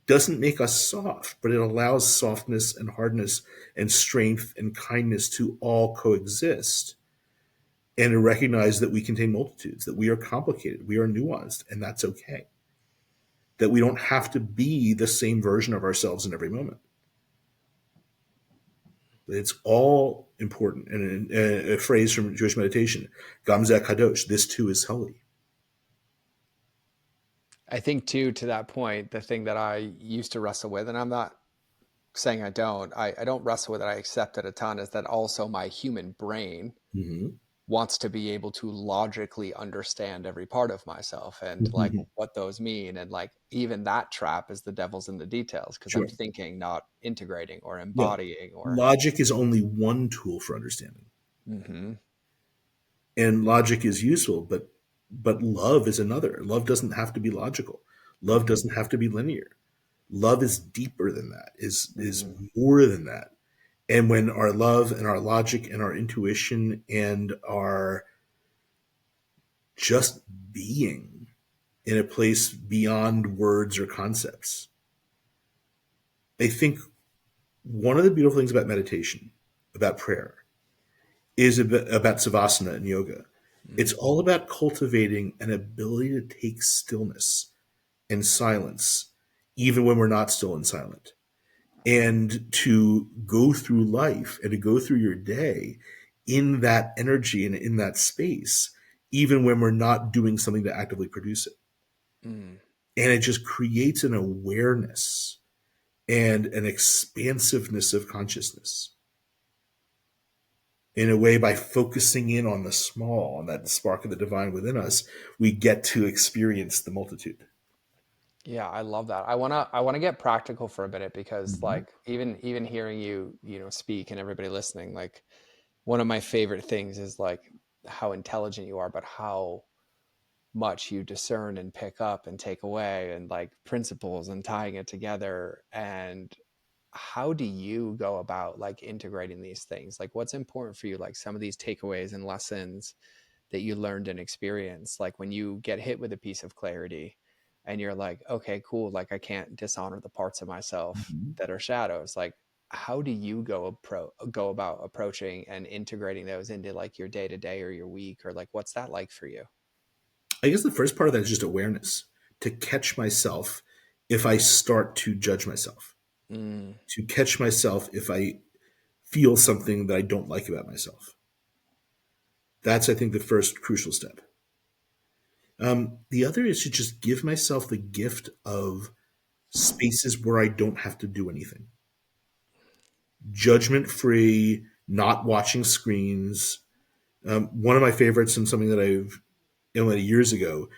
doesn't make us soft, but it allows softness and hardness and strength and kindness to all coexist, and to recognize that we contain multitudes, that we are complicated, we are nuanced, and that's okay. That we don't have to be the same version of ourselves in every moment. It's all important. And a phrase from Jewish meditation, Gam zeh kadosh, this too is holy. I think too, to that point, the thing that I used to wrestle with, and I'm not saying I don't wrestle with it, I accept it a ton, is that also my human brain Mm-hmm. wants to be able to logically understand every part of myself and like Mm-hmm. what those mean. And like even that trap is the devil's in the details because I'm Sure. thinking, not integrating or Yeah. embodying or. Logic is only one tool for understanding. Hmm. And logic is useful, but love is another. Love doesn't have to be logical. Love Hmm. doesn't have to be linear. Love is deeper than that, is Hmm. more than that. And when our love and our logic and our intuition and our just being in a place beyond words or concepts, I think one of the beautiful things about meditation, about prayer, is about savasana and yoga. It's all about cultivating an ability to take stillness and silence, even when we're not still and silent, and to go through life and to go through your day in that energy and in that space, even when we're not doing something to actively produce it. Mm. And it just creates an awareness and an expansiveness of consciousness in a way. By focusing in on the small, on that spark of the divine within us, we get to experience the multitude. Yeah, I love that. I want to get practical for a minute because Mhm. like even hearing you, speak and everybody listening, like one of my favorite things is like how intelligent you are, but how much you discern and pick up and take away and like principles and tying it together. And how do you go about like integrating these things? Like what's important for you? Like some of these takeaways and lessons that you learned and experienced, like when you get hit with a piece of clarity and you're like, okay, cool. Like I can't dishonor the parts of myself Mhm. that are shadows. Like how do you go about approaching and integrating those into like your day to day or your week, or like what's that like for you? I guess the first part of that is just awareness, to catch myself if I start to judge myself, Mm, to catch myself if I feel something that I don't like about myself. That's, I think, the first crucial step. The other is to just give myself the gift of spaces where I don't have to do anything. Judgment free, not watching screens. One of my favorites, and something that I've implemented years ago,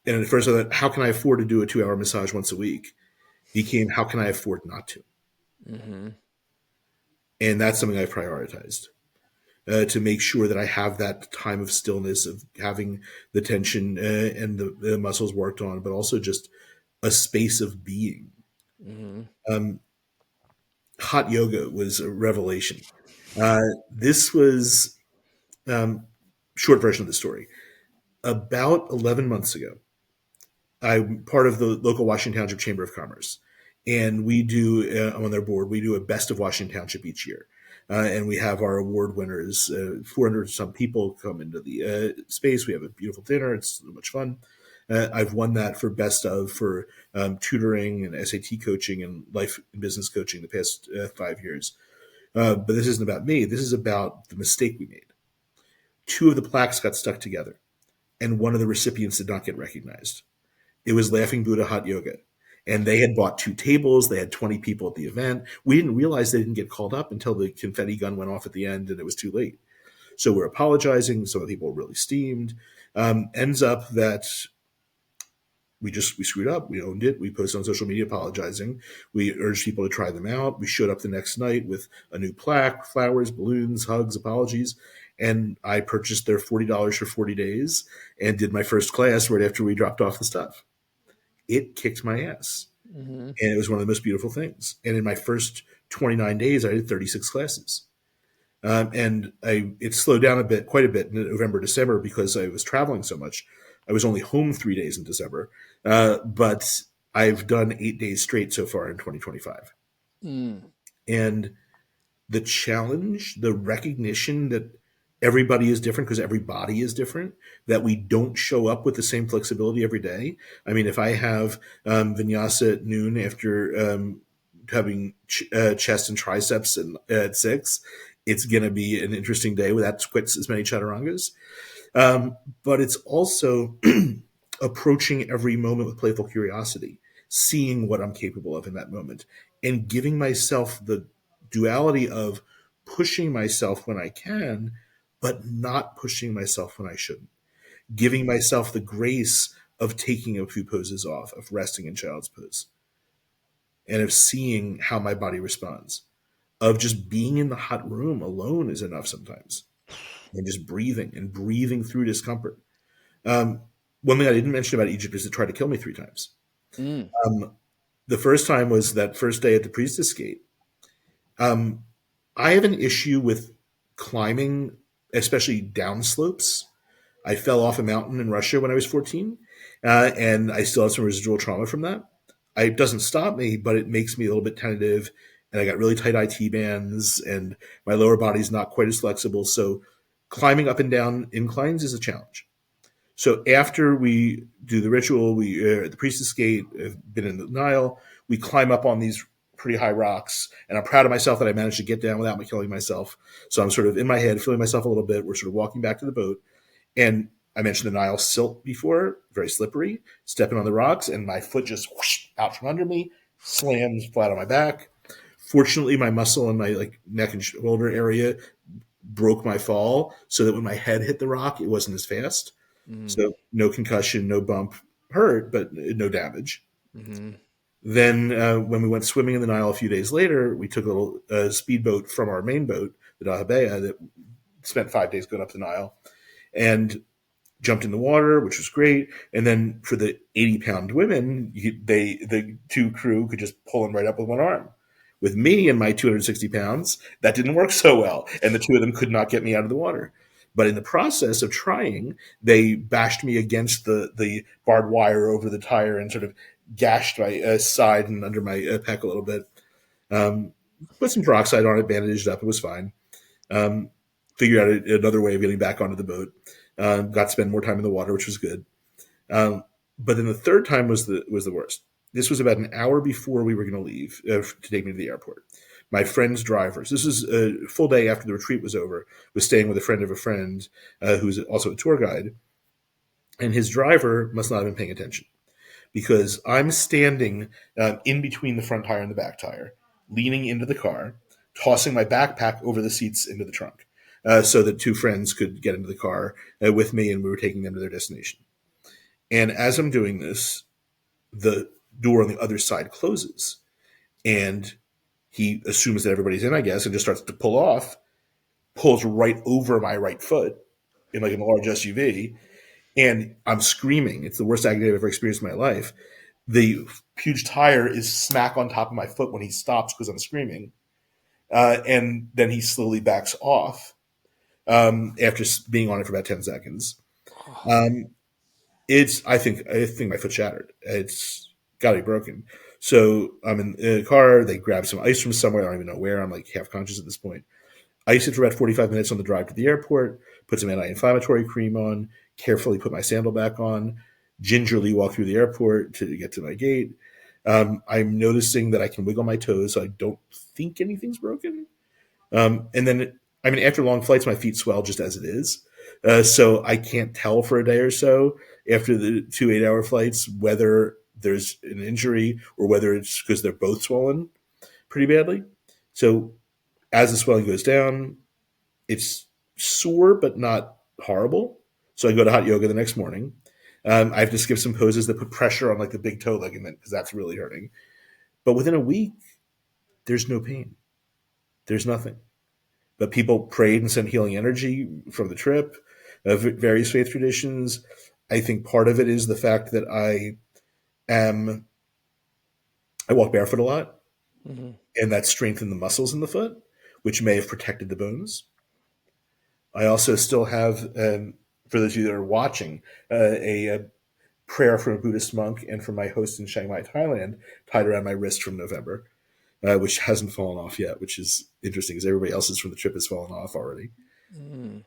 and at first I thought, how can I afford to do a 2 hour massage once a week? Became, how can I afford not to? mm-hmm, And that's something I've prioritized, to make sure that I have that time of stillness, of having the tension and the muscles worked on, but also just a space of being. mm-hmm, Um, Hot yoga was a revelation. Uh, this was short version of the story. About 11 months ago, I'm part of the local Washington Township Chamber of Commerce, and we do on their board, we do a best of Washington Township each year, and we have our award winners. 400 some people come into the space. We have a beautiful dinner. It's so much fun. I've won that for best of for tutoring and SAT coaching and life and business coaching the past 5 years. But this isn't about me. This is about the mistake we made. Two of the plaques got stuck together. and one of the recipients did not get recognized. It was Laughing Buddha Hot Yoga. And they had bought 2 tables. They had 20 people at the event. We didn't realize they didn't get called up until the confetti gun went off at the end and it was too late. So we're apologizing. Some of the people were really steamed. Ends up that we screwed up. We owned it. We posted on social media apologizing. We urged people to try them out. We showed up the next night with a new plaque, flowers, balloons, hugs, apologies. And I purchased their $40 for 40 days and did my first class right after we dropped off the stuff. It kicked my ass. Mm-hmm. And it was one of the most beautiful things. And in my first 29 days, I did 36 classes. And it slowed down quite a bit in November, December, because I was traveling so much. I was only home 3 days in December, but I've done 8 days straight so far in 2025. Mm. And the challenge, the recognition that everybody is different because every body is different, that we don't show up with the same flexibility every day. I mean, if I have vinyasa at noon after having chest and triceps at 6, it's going to be an interesting day without quite as many chaturangas. But it's also approaching every moment with playful curiosity, seeing what I'm capable of in that moment, and giving myself the duality of pushing myself when I can, but not pushing myself when I shouldn't. Giving myself the grace of taking a few poses off, of resting in child's pose, and of seeing how my body responds. Of just being in the hot room alone is enough sometimes, and just breathing and breathing through discomfort. One thing I didn't mention about Egypt is it tried to kill me 3 times. Mm. The first time was that first day at the Priestess Gate. I have an issue with climbing, especially down slopes. I fell off a mountain in Russia when I was 14, and I still have some residual trauma from that. It doesn't stop me, but it makes me a little bit tentative, and I got really tight IT bands, and my lower body's not quite as flexible. So climbing up and down inclines is a challenge. So after we do the ritual, we at the Priestess Gate, have been in the Nile, we climb up on these pretty high rocks, and I'm proud of myself that I managed to get down without me killing myself. So I'm sort of in my head, feeling myself a little bit. We're sort of walking back to the boat, and I mentioned the Nile silt before, very slippery, stepping on the rocks, and my foot just whoosh, out from under me, slams flat on my back. Fortunately, my muscle in my neck and shoulder area broke my fall, so that when my head hit the rock, it wasn't as fast. Mm. So no concussion, no bump, hurt, but no damage. Mm-hmm. Then when we went swimming in the Nile a few days later, we took a little speedboat from our main boat, the Dahabea, that spent 5 days going up the Nile, and jumped in the water, which was great. And then for the 80-pound women, the 2 crew could just pull them right up with one arm. With me and my 260 pounds, that didn't work so well, and the 2 of them could not get me out of the water. But in the process of trying, they bashed me against the barbed wire over the tire and sort of gashed my side and under my pec a little bit. Put some peroxide on it, bandaged up. It was fine. Figured out another way of getting back onto the boat. Got to spend more time in the water, which was good. But then the third time was the worst. This was about an hour before we were going to leave to take me to the airport. My friend's drivers, this is a full day after the retreat was over, was staying with a friend of a friend who's also a tour guide. And his driver must not have been paying attention, because I'm standing in between the front tire and the back tire, leaning into the car, tossing my backpack over the seats into the trunk so that 2 friends could get into the car with me, and we were taking them to their destination. And as I'm doing this, the door on the other side closes, and he assumes that everybody's in, I guess, and just starts to pull off, pulls right over my right foot in a large SUV, and I'm screaming. It's the worst agony I've ever experienced in my life. The huge tire is smack on top of my foot when he stops because I'm screaming, and then he slowly backs off after being on it for about 10 seconds. Um, I think my foot shattered. It's got to be broken. So I'm in the car. They grab some ice from somewhere. I don't even know where. I'm half conscious at this point. Ice it for about 45 minutes on the drive to the airport. Put some anti-inflammatory cream on. Carefully put my sandal back on. Gingerly walk through the airport to get to my gate. I'm noticing that I can wiggle my toes, so I don't think anything's broken. And then, after long flights, my feet swell just as it is. So I can't tell for a day or so after the 2 8-hour flights whether there's an injury or whether it's because they're both swollen pretty badly. So as the swelling goes down, it's sore but not horrible. So I go to hot yoga the next morning. I have to skip some poses that put pressure on like the big toe ligament because that's really hurting. But within a week, there's no pain. There's nothing. But people prayed and sent healing energy from the trip, various faith traditions. I think part of it is the fact that am I walk barefoot a lot, Mm-hmm. and that strengthened the muscles in the foot, which may have protected the bones. I also still have, for those of you that are watching, a prayer from a Buddhist monk and from my host in Chiang Mai, Thailand, tied around my wrist from November, which hasn't fallen off yet, which is interesting because everybody else's from the trip has fallen off already. Mm.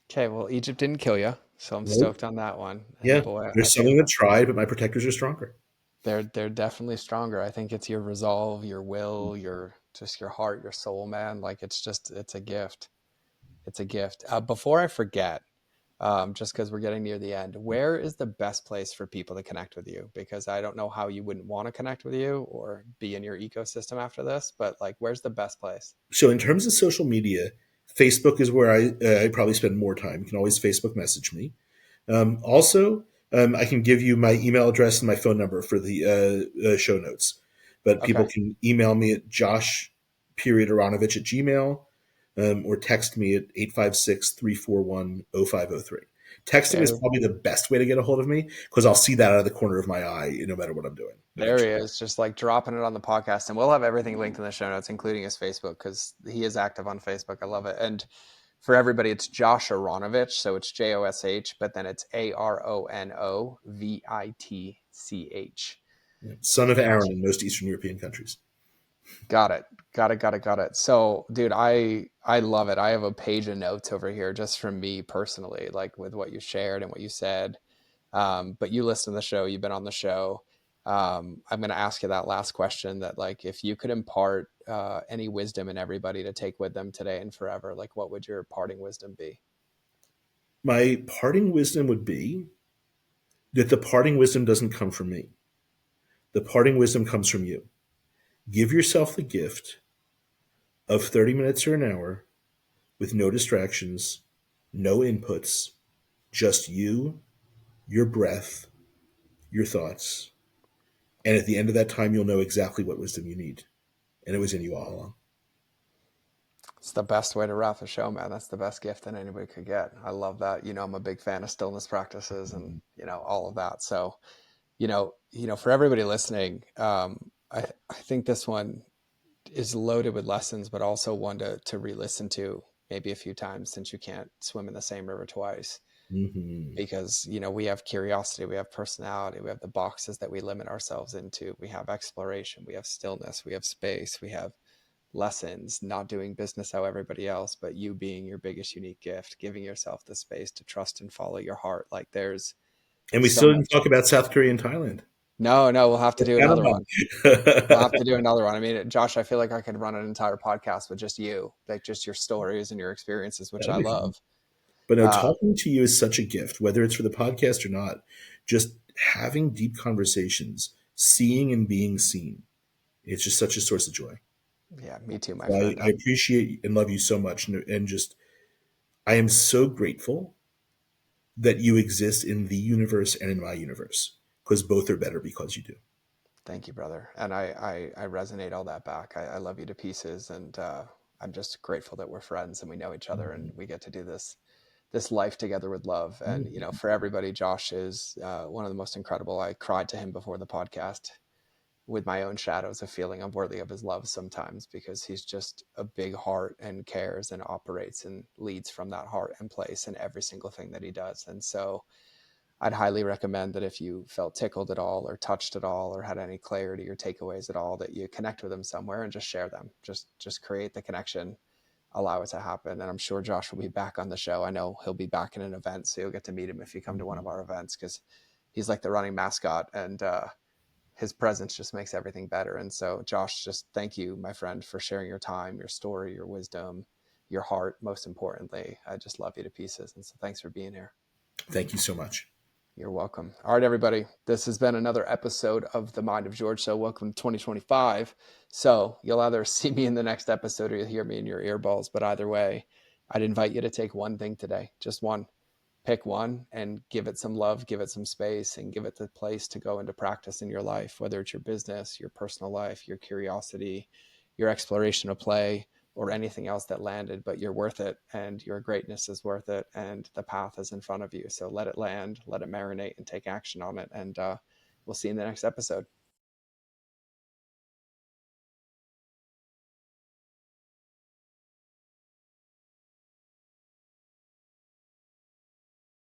Okay, well, Egypt didn't kill you, so I'm Nope. stoked on that one. And Yeah, boy, I there's something feel that tried, but my protectors are stronger. they're definitely stronger. I think it's your resolve, your will, your just your heart, your soul, man. Like it's a gift. It's a gift. Before I forget, just because we're getting near the end, where is the best place for people to connect with you? Because I don't know how you wouldn't want to connect with you or be in your ecosystem after this, but like, where's the best place? So in terms of social media, Facebook is where I probably spend more time. You can always Facebook message me. Also, I can give you my email address and my phone number for the show notes. But people Okay. can email me at josh.aronovitch at gmail or text me at 856-341-0503. Texting is There, probably the best way to get a hold of me because I'll see that out of the corner of my eye no matter what I'm doing there he eventually. is, just like dropping it on the podcast. And we'll have everything linked in the show notes, including his Facebook, because he is active on Facebook. I love it. And for everybody, it's Josh Aronovitch. So it's Josh, but then it's Aronovitch. Yeah. Son of And Aaron in most Eastern European countries. got it. Got it. So, dude, I love it. I have a page of notes over here just from me personally, like with what you shared and what you said. But you listen to the show, you've been on the show. I'm going to ask you that last question that, like, if you could impart any wisdom in everybody to take with them today and forever, like, what would your parting wisdom be? My parting wisdom would be that the parting wisdom doesn't come from me. The parting wisdom comes from you. Give yourself the gift of 30 minutes or an hour with no distractions, no inputs, just you, your breath, your thoughts. And at the end of that time, you'll know exactly what wisdom you need. And it was in you all along. It's the best way to wrap the show, man. That's the best gift that anybody could get. I love that. I'm a big fan of stillness practices and, all of that. So, for everybody listening, I think this one is loaded with lessons, but also one to re-listen to maybe a few times since you can't swim in the same river twice. Mm-hmm. Because we have curiosity, we have personality, we have the boxes that we limit ourselves into, we have exploration, we have stillness, we have space, we have lessons, not doing business how everybody else, but you being your biggest unique gift, giving yourself the space to trust and follow your heart. Like there's And we so still didn't much. talk about South Korea and Thailand. No, we'll have to do another Panama. one. We'll have to do another one. I mean, Josh, I feel like I could run an entire podcast with just you, like just your stories and your experiences, which That'll I be fun. love. But no, uh, talking to you is such a gift, whether it's for the podcast or not. Just having deep conversations, seeing and being seen. It's just such a source of joy. yeah, me too, my So friend. I appreciate and love you so much. And just, I am so grateful that you exist in the universe and in my universe because both are better because you do. Thank you, brother. And I resonate all that back. I love you to pieces. And I'm just grateful that we're friends and we know each other and Mhm. we get to do this life together with love. And, Mhm. for everybody, Josh is one of the most incredible. I cried to him before the podcast with my own shadows of feeling unworthy of his love sometimes because he's just a big heart and cares and operates and leads from that heart and place in every single thing that he does. And so I'd highly recommend that if you felt tickled at all or touched at all or had any clarity or takeaways at all, that you connect with him somewhere and just share them. Just create the connection, allow it to happen. And I'm sure Josh will be back on the show. I know he'll be back in an event, so you'll get to meet him if you come to one of Mhm. our events because he's like the running mascot and his presence just makes everything better. And so, Josh, just thank you, my friend, for sharing your time, your story, your wisdom, your heart, most importantly. I just love you to pieces. And so thanks for being here. Thank you so much. You're welcome. All right, everybody. This has been another episode of The Mind of George. So welcome to 2025. So you'll either see me in the next episode or you'll hear me in your earballs. But either way, I'd invite you to take one thing today, just one. Pick one and give it some love, give it some space, and give it the place to go into practice in your life, whether it's your business, your personal life, your curiosity, your exploration of play, or anything else that landed. But you're worth it, and your greatness is worth it, and the path is in front of you. So let it land, let it marinate, and take action on it. And we'll see you in the next episode.